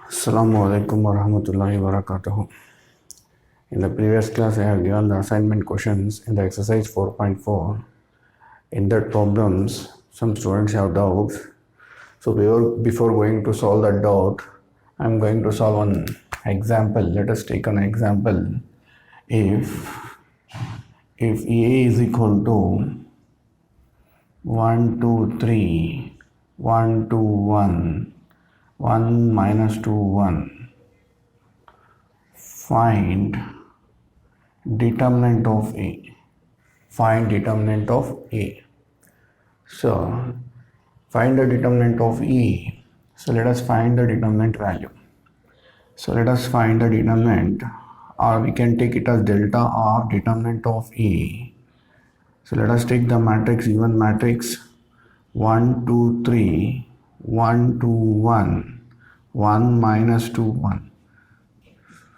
Assalamu alaikum warahmatullahi wabarakatuh. In the previous class, I have given the assignment questions in the exercise 4.4. In that problems, some students have doubts. So before going to solve that doubt, I am going to solve one example. Let us take an example. If A is equal to 1, 2, 3, 1, 2, 1, 1 minus 2, 1, find determinant of A. Find determinant of A. So, find the determinant of E. So, let us find the determinant value. So, let us find the determinant, or we can take it as delta of determinant of E. So, let us take the matrix, given matrix 1, 2, 3, 1, 2, 1, 1 minus 2, 1.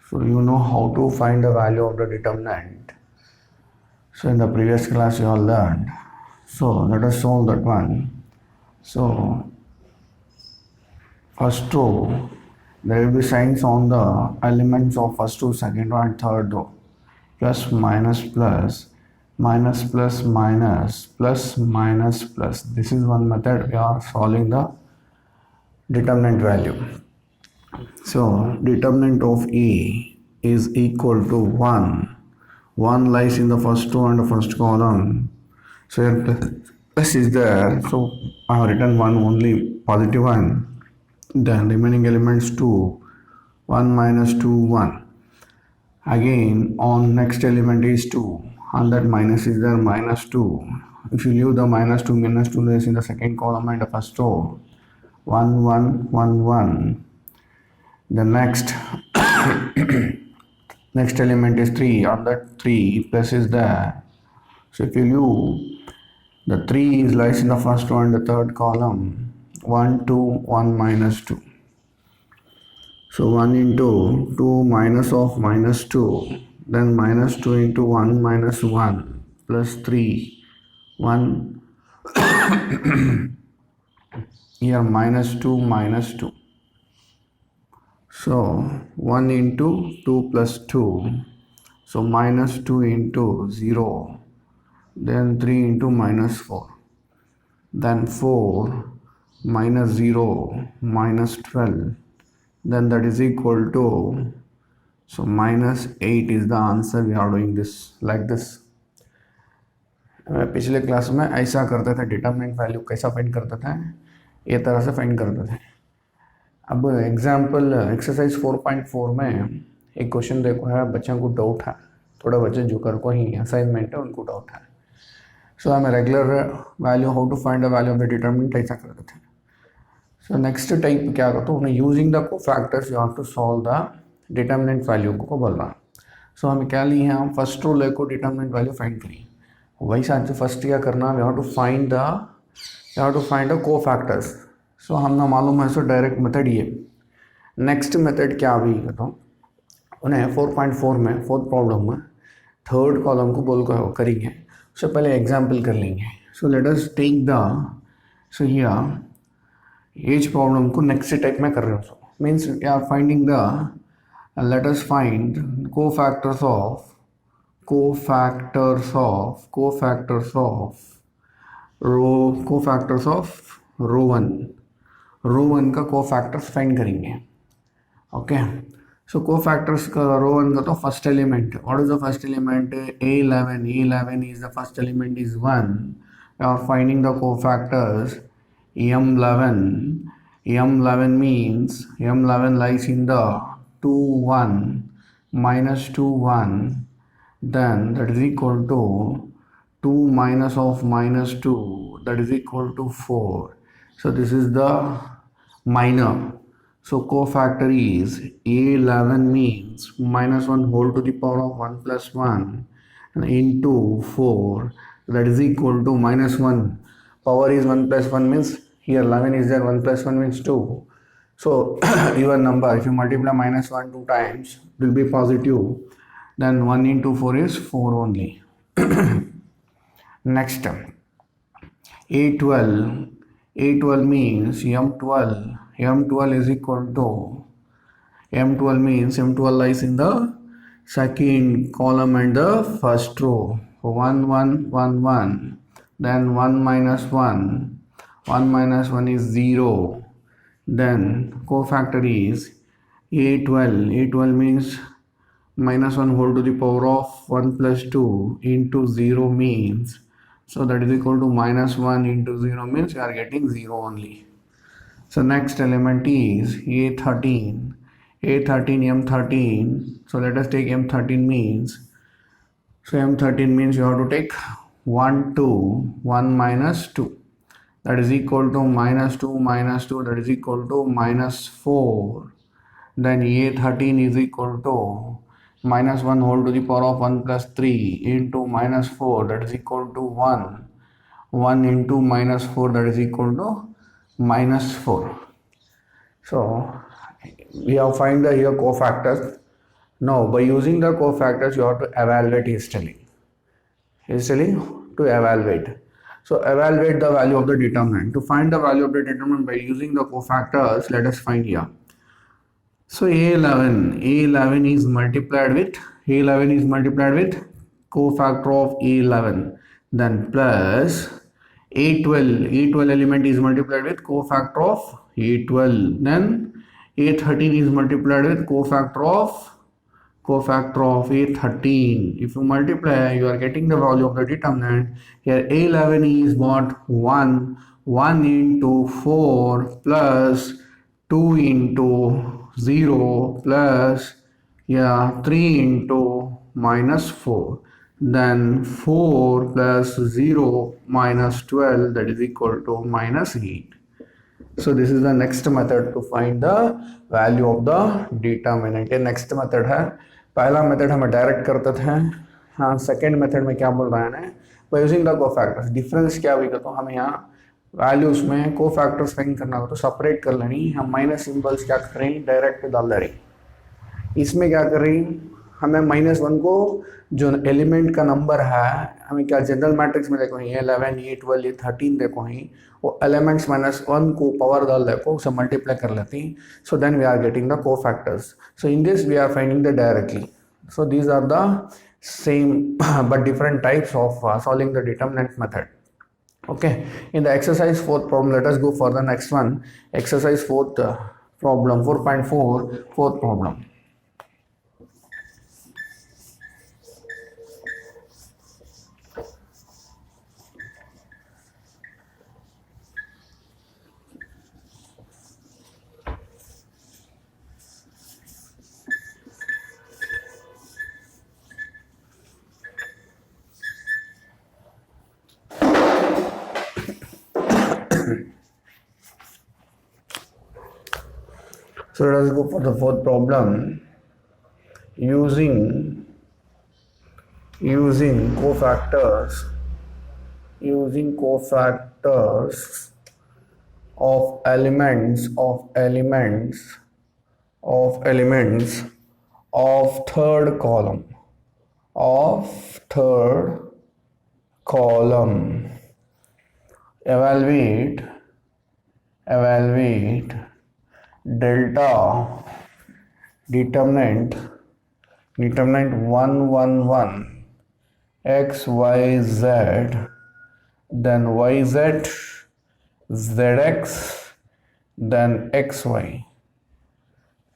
So, you know how to find the value of the determinant. So in the previous class you all learned. So let us solve that one. So first row, there will be signs on the elements of first row, second row and third row. Plus, minus, plus, minus, plus, minus, plus, minus, plus. This is one method we are solving the determinant value. So determinant of E is equal to 1. 1 lies in the first row and the first column. So here plus is there. So I have written 1 only, positive 1. Then remaining elements 2. 1 minus 2, 1. Again on next element is 2. On that minus is there, minus 2. If you leave the minus 2 is in the second column and the first row. 1, 1, 1, 1. The next element is 3. On that 3 plus is there. So if you leave the 3 is lies in the first row and the third column. 1, 2, 1 minus 2. So 1 into 2 minus of minus 2. Then minus 2 into 1 minus 1 plus 3. 1 here minus 2 minus 2. So 1 into 2 plus 2. So minus 2 into 0. Then 3 into minus 4. Then 4 minus 0 minus 12. Then that is equal to, so minus 8 is the answer. We are doing this like this. पिछले class में ऐसा करते थे, determinant value कैसा find करते थे, ये तरह से फाइंड करते थे. अब एग्जाम्पल एक्सरसाइज 4.4 में एक क्वेश्चन देखो है, बच्चों को डाउट है, थोड़ा बच्चे जो कर को ही असाइनमेंट है उनको डाउट है. सो हमें regular value how to find the value of the determinant ऐसा करते थे. सो नेक्स्ट टाइप क्या करते हो, using the cofactors you have to solve the determinant value को बोल रहा. सो हमें क्या लिए हैं, हम फर्स्ट रो ले को डिटरमिनेंट वैल्यू फाइंड करी. वैसा फर्स्ट क्या करना, we have to find the cofactors. So हमने मालूम है, सो डायरेक्ट मेथड ये. नेक्स्ट मेथड क्या अभी तो उन्हें 4.4 में फोर्थ प्रॉब्लम में थर्ड कॉलम को बोल कर करेंगे. सो पहले एग्जाम्पल कर लेंगे. So let us take the, so here as problem को नेक्स्ट टाइप में कर रहे हो. So means we are finding the, let us find cofactors of row 1 का कोफैक्टर्स फाइंड करेंगे. ओके, सो कोफैक्टर्स का रो 1 का तो first element, what is the first element, A11 is the first element is 1. We are finding the cofactors M11 means M11 lies in the 2 1 minus 2 1, then that is equal to 2 minus of minus 2, that is equal to 4. So this is the minor. So cofactor is A11 means minus 1 whole to the power of 1 plus 1 and into 4, that is equal to minus 1. Power is 1 plus 1 means here 11 is there, 1 plus 1 means 2. So your number, if you multiply minus 1 2 times, it will be positive. Then 1 into 4 is 4 only. Next, A12 A12 means M12 is equal to M12 means M12 lies in the second column and the first row. So 1 1 1 1, then 1 minus 1, 1 minus 1 is 0, then cofactor is A12 means minus 1 whole to the power of 1 plus 2 into 0 means, so that is equal to minus 1 into 0 means you are getting 0 only. So next element is A13, M13. So let us take M13 means, so M13 means you have to take 1 2, 1 minus 2, that is equal to minus 2 minus 2, that is equal to minus 4. Then A13 is equal to minus 1 whole to the power of 1 plus 3 into minus 4, that is equal to 1. 1 into minus 4, that is equal to minus 4. So we have find the here cofactors. Now by using the cofactors you have to evaluate hastily to evaluate. So evaluate the value of the determinant. To find the value of the determinant by using the cofactors, let us find here. So A11 is multiplied with cofactor of A11, then plus A12 element is multiplied with cofactor of A12, then A13 is multiplied with cofactor of A13. If you multiply, you are getting the value of the determinant. Here A11 is what? 1 into 4 plus 2 into 0 plus 3 into minus 4, then 4 plus 0 minus 12, that is equal to minus 8. So this is the next method to find the value of the determinant. ये next method है. पहला method हमें direct करते थे. हाँ, second method में क्या बोल रहा है ना, by using the cofactors. Difference क्या हुई तो हमें यहाँ वैल्यूज में कोफैक्टर्स फाइंड करना हो तो सेपरेट कर लेनी. हम माइनस सिंबल्स क्या कर रहे हैं, डायरेक्ट डाल दे रही. इसमें क्या कर रही, हमें माइनस 1 को जो एलिमेंट का नंबर है, हमें क्या जनरल मैट्रिक्स में देखो ये 11 ये 12 ये 13 देखो ही, वो एलिमेंट्स माइनस 1 को पावर डाल देखो उसे मल्टीप्लाई कर लेती. So then we are getting the cofactors. So in this we are finding the directly. So these are the same but different types of solving the determinant method. Okay, in the exercise 4th problem, let us go for the next one. Exercise 4th problem 4.4, 4th problem. So let us go for the 4th problem. Using cofactors of elements of third column. Evaluate delta determinant 1 1 1 x y z, then y z zx, then xy.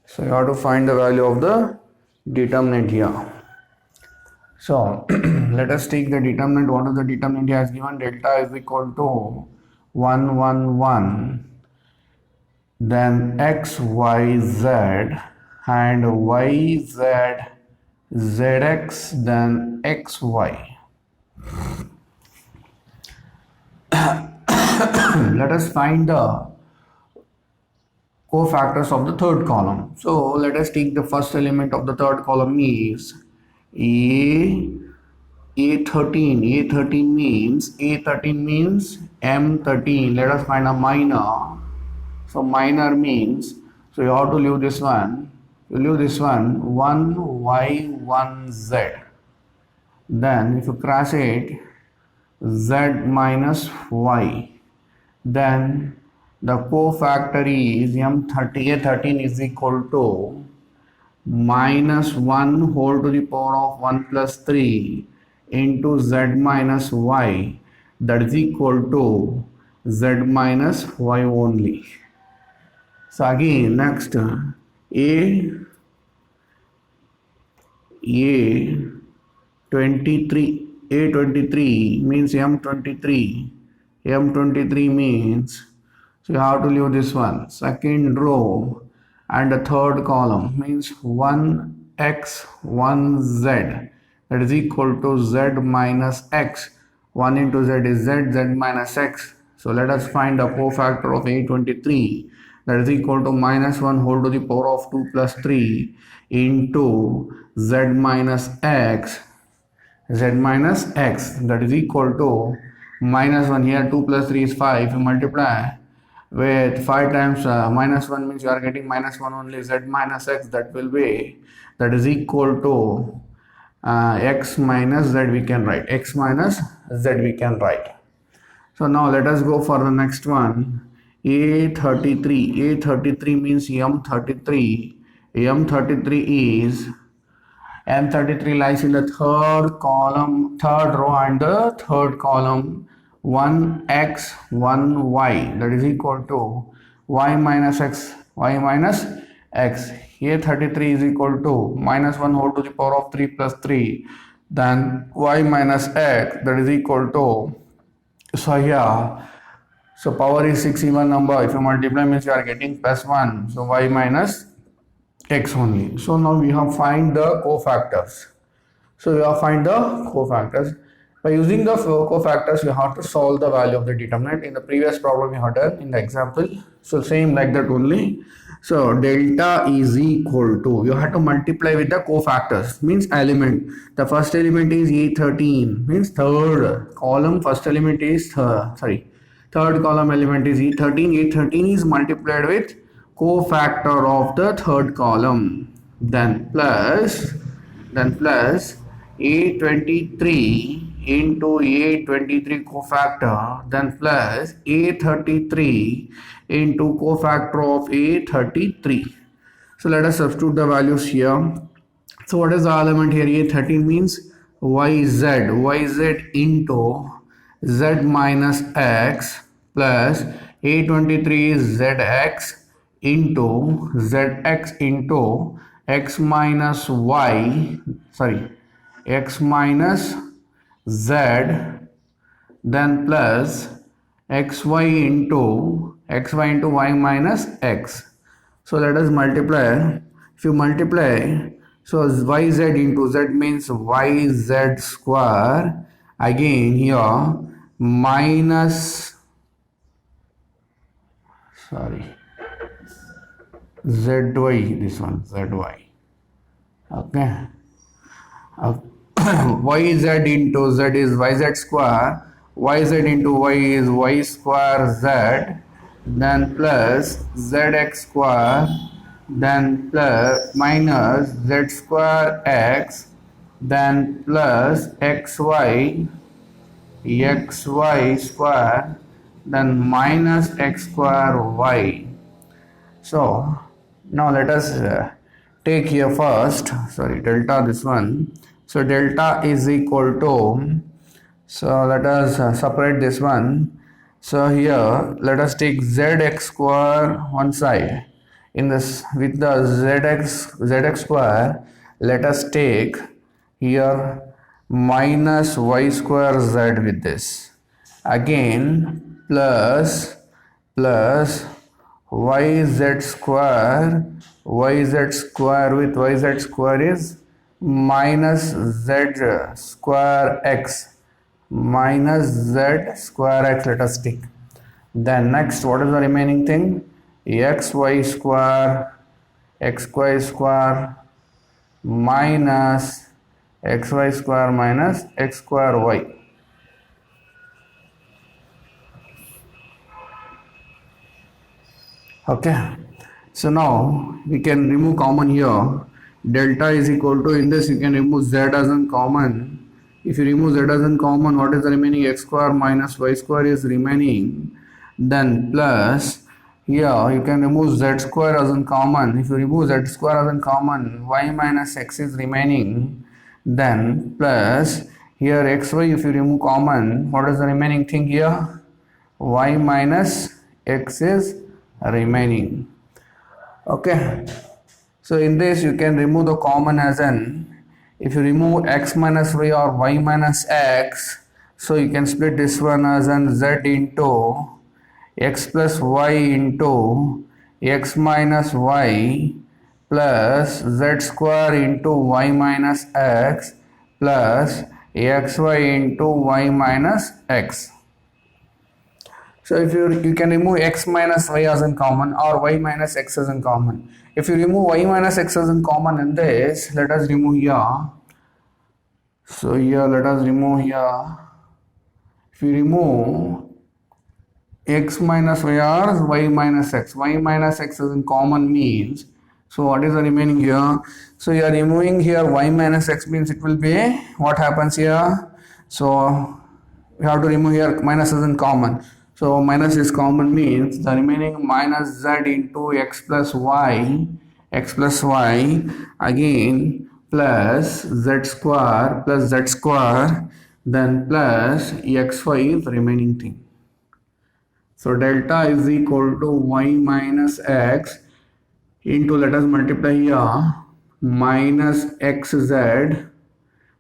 So you have to find the value of the determinant here. So let us take the determinant. What is the determinant he has given? Delta is equal to 1 1 1, then x y z and y z zx, then xy. Let us find the cofactors of the third column. So let us take the first element of the third column is A13 means M13. Let us find a minor. So minor means, so you have to leave this one. You leave this one 1y 1z. Then if you cross it, z minus y. then the cofactor is A13 is equal to minus 1 whole to the power of 1 plus 3 into z minus y, that is equal to z minus y only. So again next A23 means M23 means, so you have to leave this one, second row and the third column means 1x 1z, that is equal to z minus x. 1 into z is z minus x. So let us find the cofactor of A23, that is equal to minus 1 whole to the power of 2 plus 3 into z minus x, that is equal to minus 1, here 2 plus 3 is 5. If you multiply with 5 times minus 1 means you are getting minus 1 only, z minus x, that is equal to x minus z we can write, So now let us go for the next one, A33 means M33 lies in the third row and the third column, 1x 1y, that is equal to y minus x. A33 is equal to minus 1 whole to the power of 3 plus 3, then y minus x, that is equal to, so power is 6 even number, if you multiply means you are getting plus 1, so y minus x only. So now we have find the cofactors. By using the cofactors, you have to solve the value of the determinant. In the previous problem you had done in the example, so same like that only. So delta is equal to, you have to multiply with the cofactors, means element. The first element is A13, means third column, third column element is E13. A13 is multiplied with cofactor of the third column, then plus A23 into A23 cofactor, then plus A33 into cofactor of A33. So let us substitute the values here. So what is the element here? A13 means yz into z minus x, plus A23 is zx into zx into x minus z, then plus xy into y minus x. So let us multiply. If you multiply, so yz into z means yz square, again here minus zy, this one zy, okay. Yz into z is yz square, yz into y is y square z, then plus zx square, then plus minus z square x, then plus xy square, then minus x square y. So now let us take here first, delta, this one. So delta is equal to, so let us separate this one. So here let us take zx square one side. In this, with the zx square, let us take here minus y square z with this. Again plus yz square with yz square is minus z square x, let us take. Then next, what is the remaining thing? xy square minus xy square minus x square y. Okay, so now we can remove common here. Delta is equal to, in this you can remove z as in common. If you remove z as in common, what is the remaining? X square minus y square is remaining. then plus here you can remove z square as in common. If you remove z square as in common, y minus x is remaining, then plus here xy, if you remove common, what is the remaining thing here? Y minus x is remaining. Okay, so in this you can remove the common as in, if you remove x minus y or y minus x, so you can split this one as in z into x plus y into x minus y plus z square into y minus x plus xy into y minus x. So if you can remove x minus y as in common or y minus x as in common. If you remove y minus x as in common in this, let us remove here. So here let us remove here. If you remove x minus y or y minus x is in common means, so what is the remaining here? So you are removing here y minus x means it will be, what happens here? So we have to remove here minus is in common. So minus is common means the remaining minus z into x plus y again plus z square then plus xy is the remaining thing. So delta is equal to y minus x into, let us multiply here, minus xz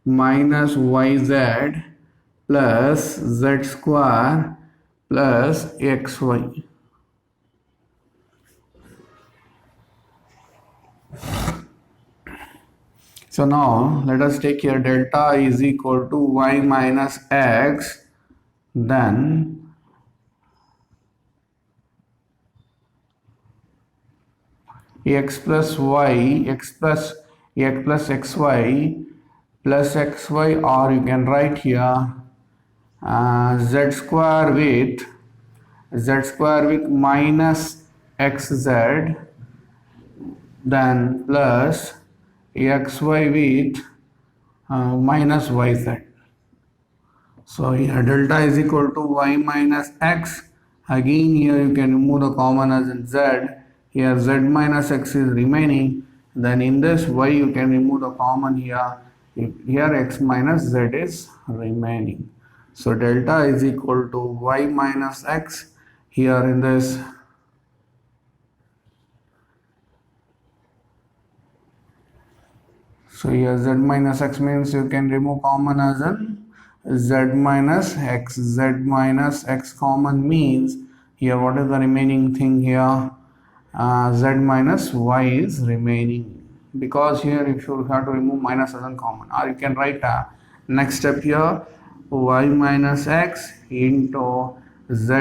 minus yz plus z square plus xy. So now let us take here delta is equal to y minus x, then x plus xy plus xy, or you can write here z square with minus xz, then plus xy with minus yz. So here delta is equal to y minus x. Again here you can remove the common as in z. Here z minus x is remaining. Then in this y you can remove the common here. Here x minus z is remaining. So delta is equal to y minus x. Here in this, so here z minus x means you can remove common as in z minus x common means here what is the remaining thing here? Z minus y is remaining, because here if you have to remove minus as in common, or you can write next step here, y minus x into z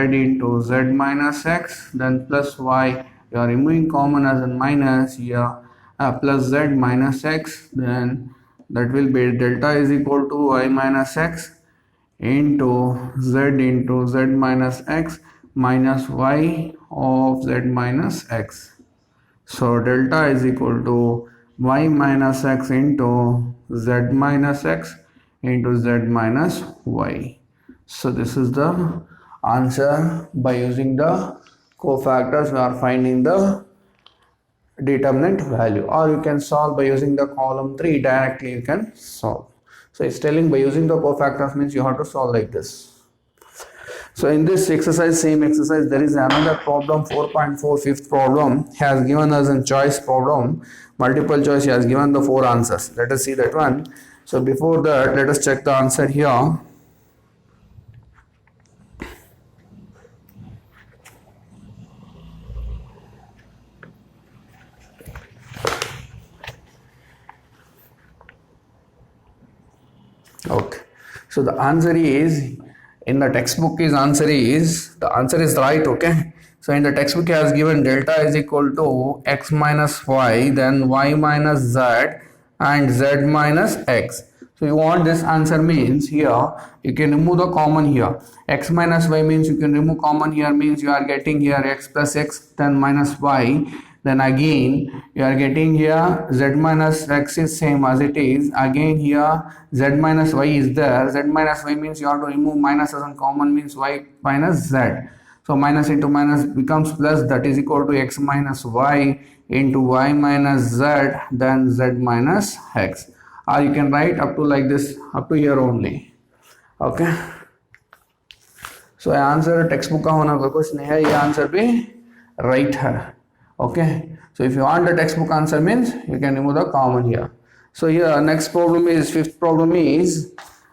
minus x, then plus y, you are removing common as in minus here, plus z minus x, then that will be delta is equal to y minus x into z minus x minus y of z minus x. So delta is equal to y minus x into z minus x into z minus y. So this is the answer. By using the cofactors we are finding the determinant value, or you can solve by using the column 3 directly, you can solve. So it's telling by using the cofactors means you have to solve like this. So in this exercise, same exercise, there is another problem, 4.4, fifth problem. He has given us a choice problem, multiple choice. He has given the 4 answers. Let us see that one. So before that, let us check the answer here. Okay, so the answer is, in the textbook is answer is, the answer is right. Okay, so in the textbook he has given delta is equal to x minus y, then y minus z and z minus x. So you want this answer means here you can remove the common here. X minus y means you can remove common here, means you are getting here x plus x then minus y. Then again you are getting here z minus x is same as it is. Again here z minus y is there. Z minus y means you have to remove minus as in common, means y minus z. So minus into minus becomes plus, that is equal to x minus y into y minus z, then z minus x. Or you can write up to like this, up to here only. Okay. So answer text book का होना कोई कुछ नहीं है, ये answer भी right है. Okay. So if you want the textbook answer means you can remove the common here. So here next problem is fifth problem is,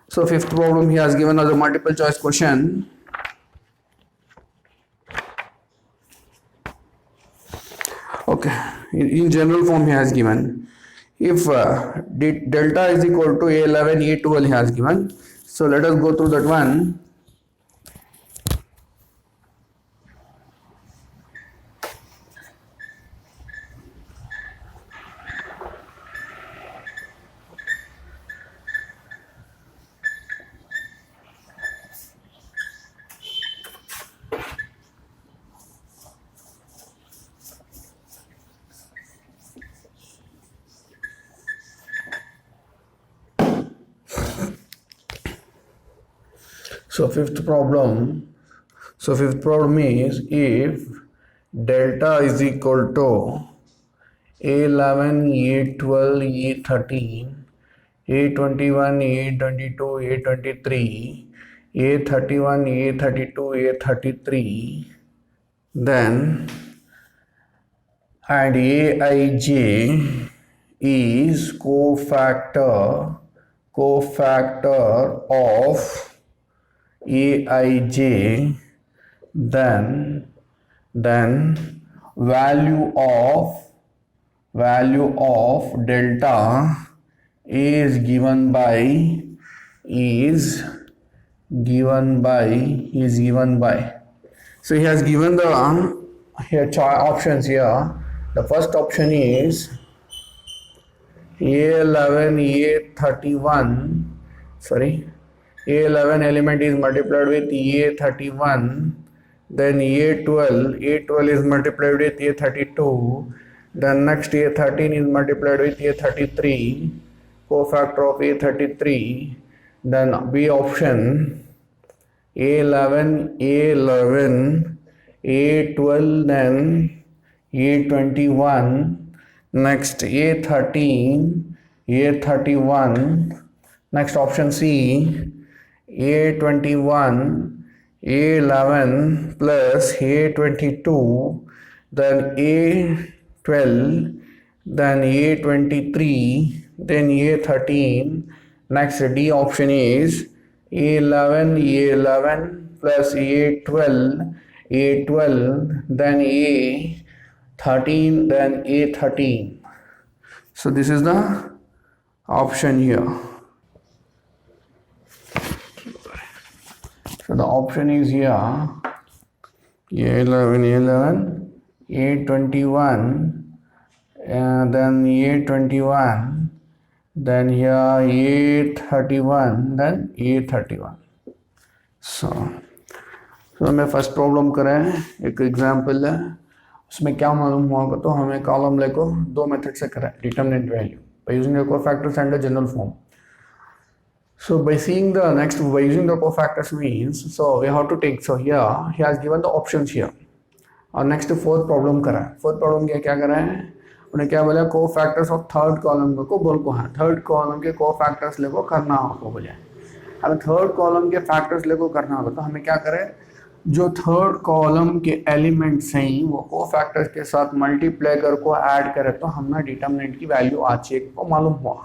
so fifth problem he has given us a multiple choice question. Okay, in general form he has given, if delta is equal to A11 A12 he has given. So let us go through that one. So fifth problem is, if delta is equal to A11 A12 A13 A21 A22 A23 A31 A32 A33, then and Aij is cofactor of Aij, then value of delta is given by so he has given the here options here. The first option is A11 A31, sorry, A11 element is multiplied with A31, then A12 is multiplied with A32, then next A13 is multiplied with A33, cofactor of A33, then B option A11 A12, then A21, next A13 A31, next option C A21 A11 plus A22, then A12, then A23, then A13, next D option is A11 plus A12, then A13, then A13. So this is the option here. So the option is here A11 A21, then A21, then here A31, then A31. So हमें first problem करें, एक example है, उसमें क्या मालूम हुआ तो हमें कॉलम ले को दो मेथड से करें, determinant value by using the cofactors and the general form. So by using the cofactors means, so we have to take, so here he has given the options here. और next fourth problem करा है. Fourth problem के क्या करा है, उन्हें क्या बोला, कोफैक्टर्स ऑफ थर्ड कॉलम को बोल को है, थर्ड कॉलम के कोफैक्टर्स लेको करना हो बोले. अगर थर्ड कॉलम के फैक्टर्स लेको करना होगा तो हमें क्या करें, जो थर्ड कॉलम के एलिमेंट्स हैं वो कोफैक्टर्स के साथ मल्टीप्लाई कर को ऐड करे तो हमने डिटरमिनेंट की वैल्यू आज एक को मालूम हुआ.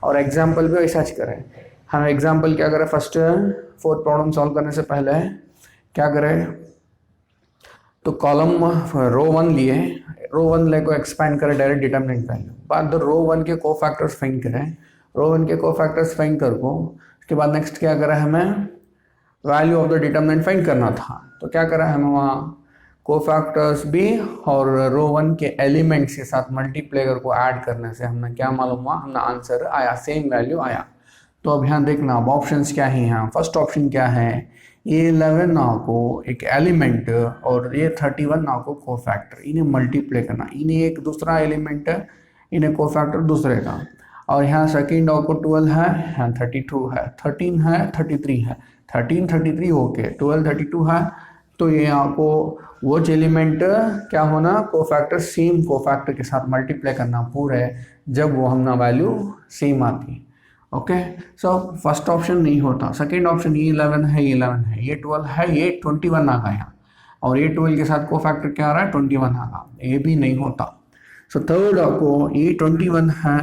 और एग्जाम्पल भी ऐसा करें, हम एग्जाम्पल क्या करें, फर्स्ट फोर्थ प्रॉब्लम सॉल्व करने से पहले क्या करें, तो कॉलम रो 1 लिए, रो 1 ले को एक्सपेंड करें डायरेक्ट डिटरमिनेंट वैल्यू, बाद रो 1 के कोफैक्टर्स फाइंड करें, रो 1 के कोफैक्टर्स फाइंड कर को, उसके बाद नेक्स्ट क्या करें, हमें value of the determinant find करना था. तो क्या करें, हमें वहाँ कोफैक्टर्स भी और रो 1 के एलिमेंट्स के साथ मल्टीप्लेयर को ऐड करने से हमने क्या मालूम हुआ, हमने आंसर आया, सेम वैल्यू आया. तो अब यहाँ देखना अब ऑप्शंस क्या है. यहाँ फर्स्ट ऑप्शन क्या है, A11 नाव को एक एलिमेंट और A31 नाव को कोफैक्टर, इन्हें मल्टीप्लाई करना, इन्हें एक दूसरा एलिमेंट है, इन्हें कोफैक्टर दूसरे का. और यहाँ सेकेंड नाव को 12 है, यहाँ 32 है, 13 है, 33 है, 13 33 ओके, 12 32 है, तो ये आपको वो एलिमेंट क्या होना, कोफैक्टर सेम कोफैक्टर के साथ मल्टीप्लाई करना पूरे, जब वो हमना वैल्यू सेम आती। ओके, सो फर्स्ट ऑप्शन नहीं होता, सेकेंड ऑप्शन ये 11 है, ये 11 है, ये 12 है, ये 21 आ गया, और ये 12 के साथ कोफैक्टर क्या आ रहा है, 21 आ रहा, ये भी नहीं होता। सो थर्ड आपको ये 21 है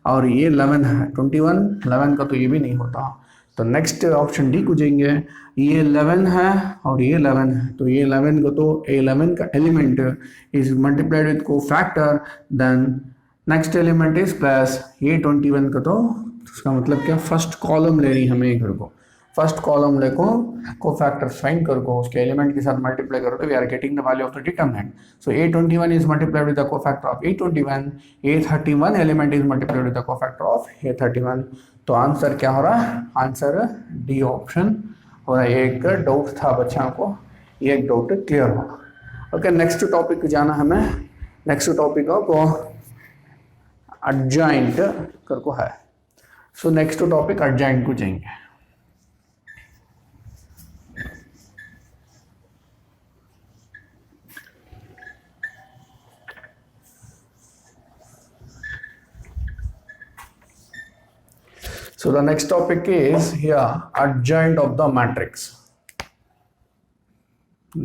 और ये 11 है, 21 11 का तो ये भी नहीं होता। तो नेक्स्ट ऑप्शन डी को जाएंगे, ये 11 है और ये 11 है, तो ये 11 को तो 11 का element is multiplied with cofactor, then next element is plus ये 21 का, तो उसका मतलब क्या, फर्स्ट कॉलम ले रही हमें घर को, फर्स्ट कॉलम लेको को फैक्टर फाइंड कर को उसके एलिमेंट के साथ मल्टीप्लाई करो, तो we are getting the value of the determinant. So A21 is multiplied with the cofactor of A21, A31 element is multiplied with the cofactor of A31। तो answer क्या हो रहा है, आंसर डी ऑप्शन हो रहा है। एक डाउट था बच्चा को, ये एक डाउट क्लियर होगा। ओके, नेक्स्ट टॉपिक जाना हमें, नेक्स्ट टॉपिक को एडजॉइंट कर को है। सो नेक्स्ट टॉपिक एडजॉइंट को जाएंगे। So the next topic is here adjoint of the matrix.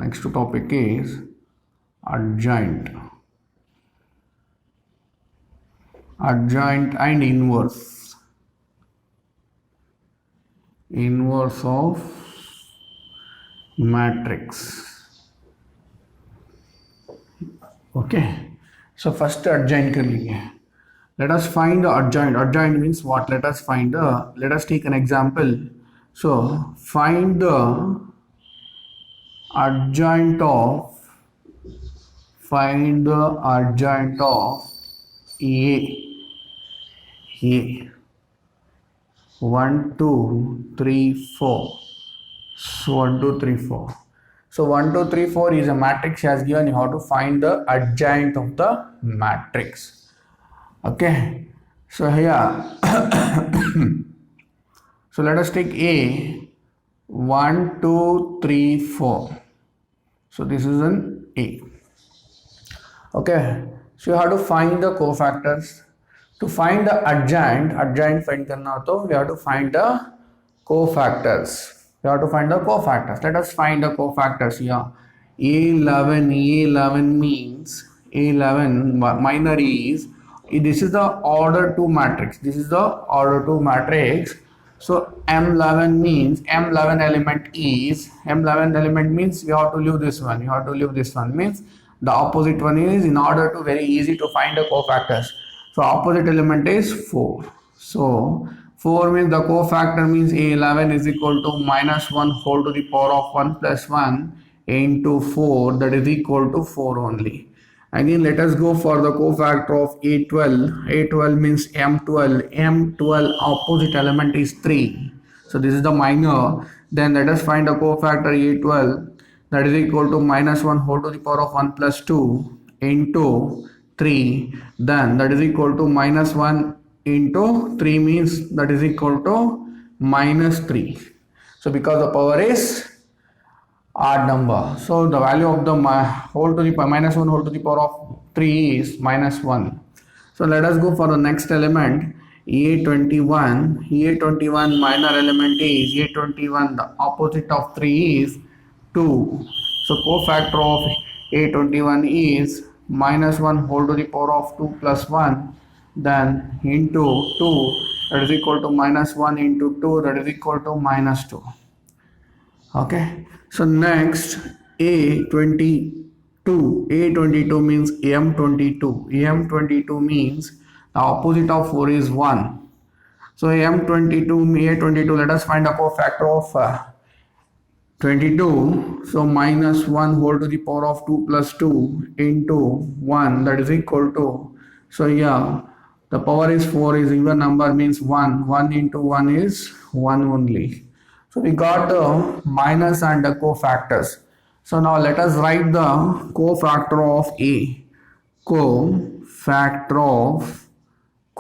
Next topic is adjoint, adjoint and inverse, inverse of matrix. Okay, so first adjoint कर लीजिए। Let us find the adjoint. Adjoint means what? Let us find the, let us take an example. So find the adjoint of, find the adjoint of A. 1 2 3 4. So 1 2 3 4. So 1 2 3 4 is a matrix has given you how to find the adjoint of the matrix. Okay, so here so let us take A 1 2 3 4. So this is an A. Okay, so you have to find the cofactors. To find the adjoint, adjoint find करना हो तो we have to find the cofactors. We have to find the cofactors. Let us find the cofactors here. A11 means A11 minor is, this is the order 2 matrix, this is the order 2 matrix. So M11 means M11 element is, M11 element means you have to leave this one, you have to leave this one, means the opposite one is, in order to very easy to find the cofactors. So opposite element is 4. So 4 means the cofactor means A11 is equal to -1 whole to the power of 1 plus 1 into 4, that is equal to 4 only. Again, let us go for the cofactor of A12. A12 means M12. M12 opposite element is 3. So this is the minor. Then let us find the cofactor A12, that is equal to -1 whole to the power of 1 plus 2 into 3. Then that is equal to -1 into 3 means that is equal to -3. So because the power is odd number, so the value of the whole to the -1 whole to the power of 3 is -1. So let us go for the next element, A21. A21 minor element is A21, the opposite of 3 is 2. So cofactor of A21 is -1 whole to the power of 2 plus 1, then into 2, that is equal to -1 into 2, that is equal to -2. Okay, so next A22. A22 means M22. M22 means the opposite of 4 is 1. So M22, A22, let us find a cofactor of 22. So -1 whole to the power of 2 plus 2 into 1, that is equal to, so yeah, the power is 4 is even number means 1. 1 into 1 is 1 only. So we got the minus and the cofactors. So now let us write the cofactor of A.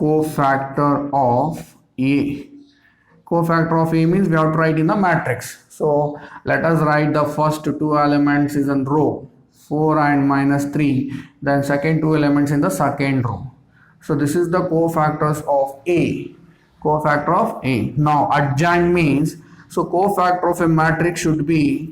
Cofactor of A. Cofactor of A means we have to write in the matrix. So let us write the first two elements is in row 4 and minus 3, then second two elements in the second row. So this is the cofactors of A. Cofactor of A. Now adjoint means, so cofactor of a matrix should be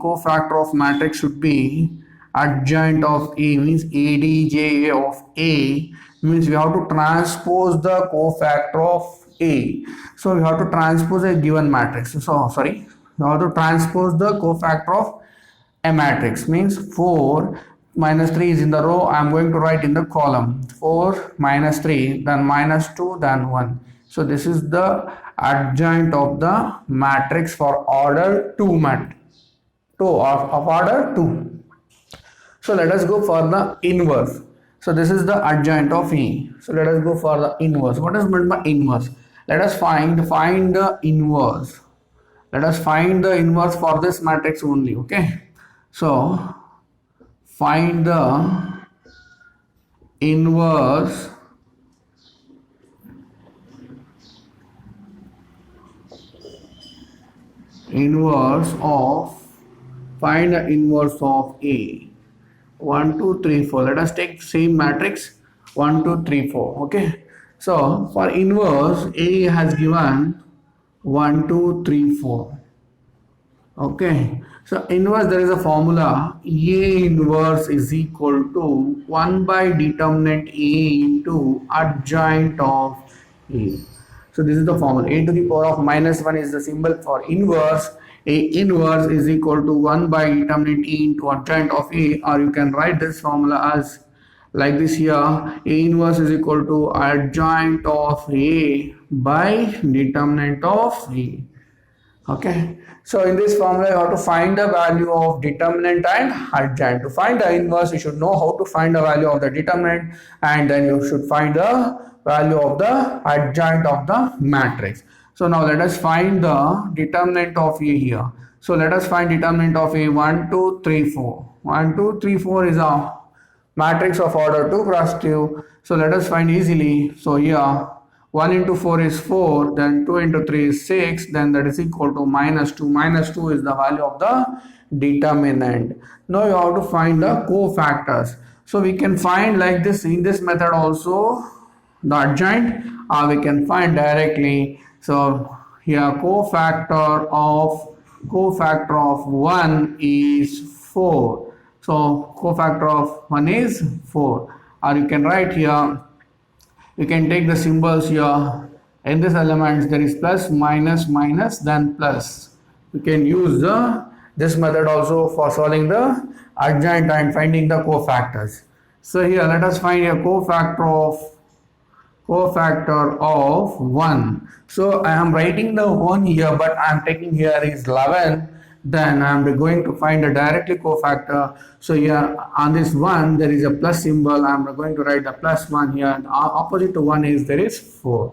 adjoint of A means ADJ of A means we have to transpose the cofactor of A. So we have to transpose a given matrix. We have to transpose the cofactor of a matrix means 4 minus 3 is in the row. I am going to write in the column 4 minus 3, then minus 2, then 1. So this is the adjoint of the matrix for order 2 of order 2. So let us go for the inverse. So this is the adjoint of E. So let us go for the inverse. What is meant by inverse? Let us find the inverse. Let us find the inverse for this matrix only. Okay. So find the inverse of A. 1 2 3 4. Let us take same matrix 1 2 3 4. Okay. So for inverse, A has given 1 2 3 4. Okay. So inverse, there is a formula. A inverse is equal to 1 by determinant A into adjoint of A. So this is the formula. A to the power of minus 1 is the symbol for inverse. A inverse is equal to 1 by determinant E into adjoint of A, or you can write this formula as like this here. A inverse is equal to adjoint of A by determinant of A. Okay. So in this formula, you have to find the value of determinant and adjoint. To find the inverse, you should know how to find the value of the determinant, and then you should find the value of the adjoint of the matrix. So now let us find the determinant of A here. So let us find determinant of A 1 2 3 4. 1 2 3 4 is a matrix of order 2 cross 2. So let us find easily. So here 1 into 4 is 4, then 2 into 3 is 6, then that is equal to minus 2. Minus 2 is the value of the determinant. Now you have to find the cofactors. So we can find like this in this method also the adjoint, or we can find directly. So here cofactor of 1 is 4. So cofactor of 1 is 4. Or you can write here, you can take the symbols here. In this elements there is plus, minus, minus, then plus. You can use this method also for solving the adjoint and finding the cofactors. So here let us find a cofactor of 1. So I am writing the 1 here, but I am taking here is 11. Then I am going to find a directly cofactor. So here on this 1 there is a plus symbol. I am going to write the plus 1 here. And opposite to 1 is there is 4.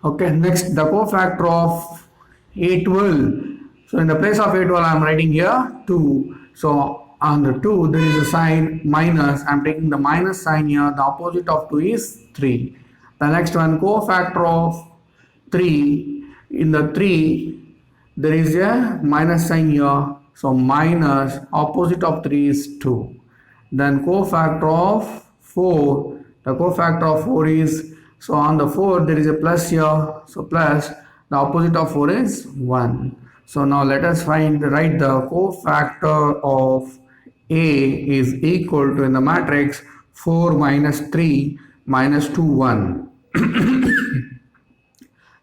Okay, next the cofactor of A12. So in the place of A12 I am writing here 2. So on the 2 there is a sign minus. I am taking the minus sign here. The opposite of 2 is 3. The next one, cofactor of 3. In the 3 there is a minus sign here. So minus, opposite of 3 is 2. Then cofactor of 4. The cofactor of 4 is, so on the 4 there is a plus here. So plus, the opposite of 4 is 1. So now let us write the cofactor of A is equal to, in the matrix, 4 minus 3 minus 2 1.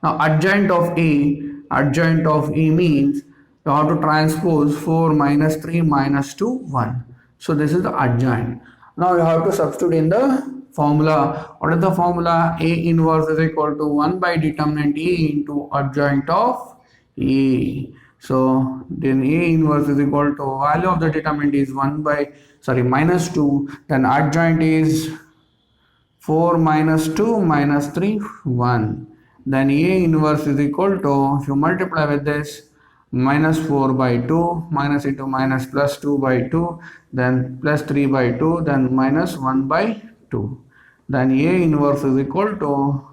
Now adjoint of A means you have to transpose 4 minus 3 minus 2 1. So this is the adjoint. Now you have to substitute in the formula. What is the formula? A inverse is equal to 1 by determinant A into adjoint of A. So then A inverse is equal to value of the determinant is minus 2. Then adjoint is 4 minus 2 minus 3 1. Then A inverse is equal to, if you multiply with this, minus 4 by 2, minus into minus plus 2 by 2, then plus 3 by 2, then minus 1 by 2. Then A inverse is equal to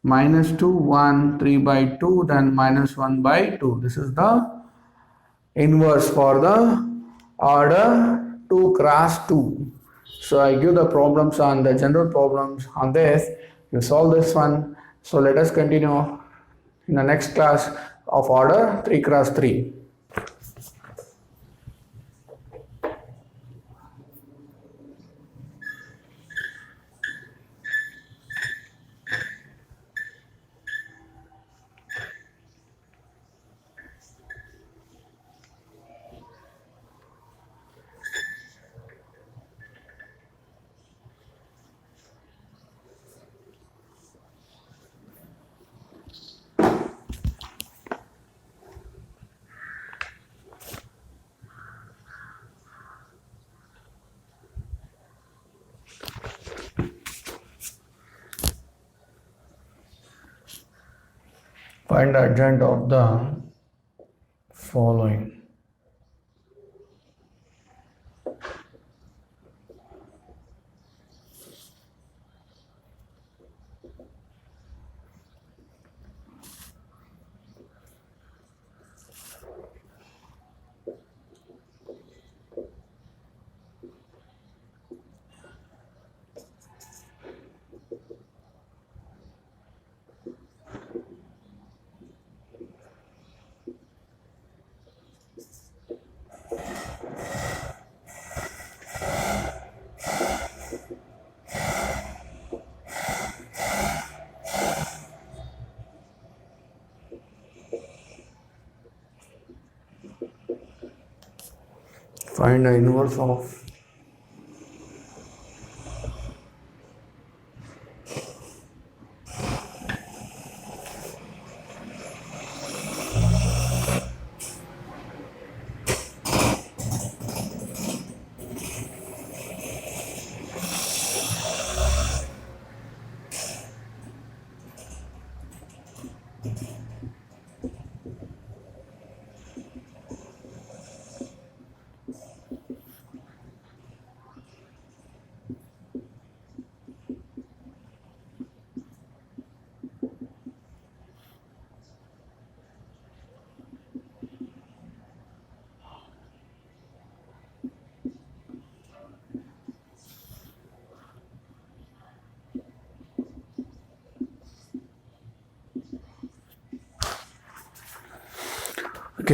minus 2, 1, 3 by 2, then minus 1 by 2. This is the inverse for the order 2 cross 2. So I give the problems on the general problems on this. You solve this one. So let us continue in the next class of order 3 cross 3. Find the adjoint of the following. Find the inverse of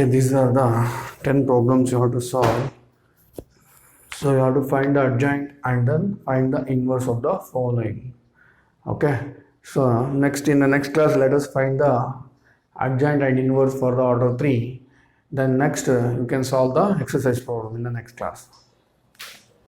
okay, these are the 10 problems you have to solve. So you have to find the adjoint and then find the inverse of the following. Okay, so next in the next class let us find the adjoint and inverse for the order 3. Then next you can solve the exercise problem in the next class.